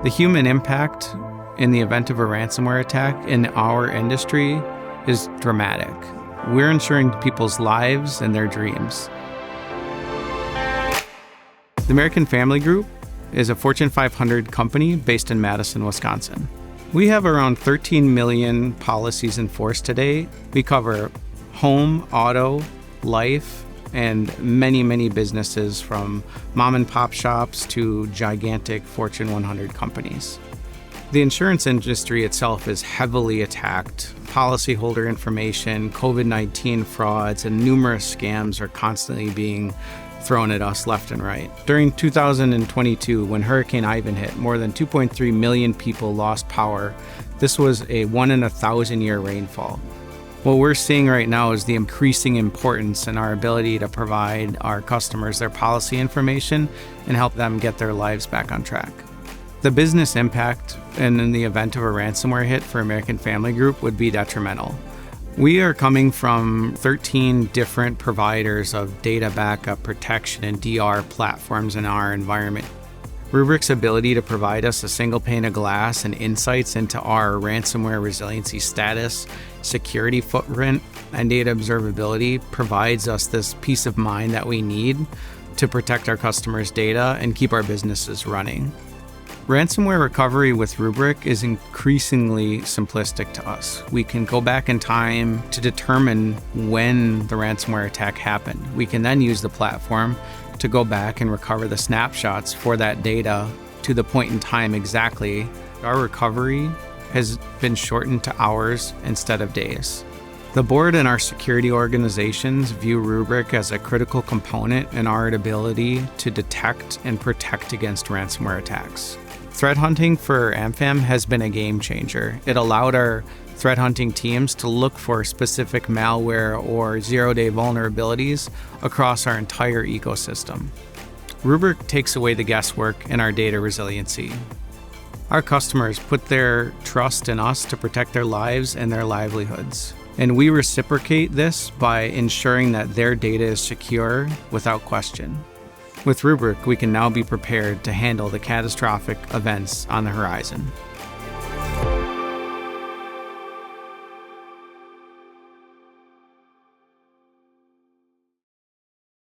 The human impact in the event of a ransomware attack in our industry is dramatic. We're ensuring people's lives and their dreams. The AmFam Group is a Fortune 500 company based in Madison, Wisconsin. We have around 13 million policies in force today. We cover home, auto, life, and many businesses from mom and pop shops to gigantic Fortune 100 companies. The insurance industry itself is heavily attacked. Policyholder information, COVID-19 frauds, and numerous scams are constantly being thrown at us left and right. During 2022, when Hurricane Ivan hit, more than 2.3 million people lost power. This was a 1 in 1,000-year rainfall. What we're seeing right now is the increasing importance in our ability to provide our customers their policy information and help them get their lives back on track. The business impact in the event of a ransomware hit for AmFam Group would be detrimental. We are coming from 13 different providers of data backup, protection, and DR platforms in our environment. Rubrik's ability to provide us a single pane of glass and insights into our ransomware resiliency status, security footprint, and data observability provides us this peace of mind that we need to protect our customers' data and keep our businesses running. Ransomware recovery with Rubrik is increasingly simplistic to us. We can go back in time to determine when the ransomware attack happened. We can then use the platform to go back and recover the snapshots for that data to the point in time exactly. Our recovery has been shortened to hours instead of days. The board and our security organizations view Rubrik as a critical component in our ability to detect and protect against ransomware attacks. Threat hunting for AmFam has been a game changer. It allowed our threat hunting teams to look for specific malware or zero-day vulnerabilities across our entire ecosystem. Rubrik takes away the guesswork in our data resiliency. Our customers put their trust in us to protect their lives and their livelihoods. And we reciprocate this by ensuring that their data is secure without question. With Rubrik, we can now be prepared to handle the catastrophic events on the horizon.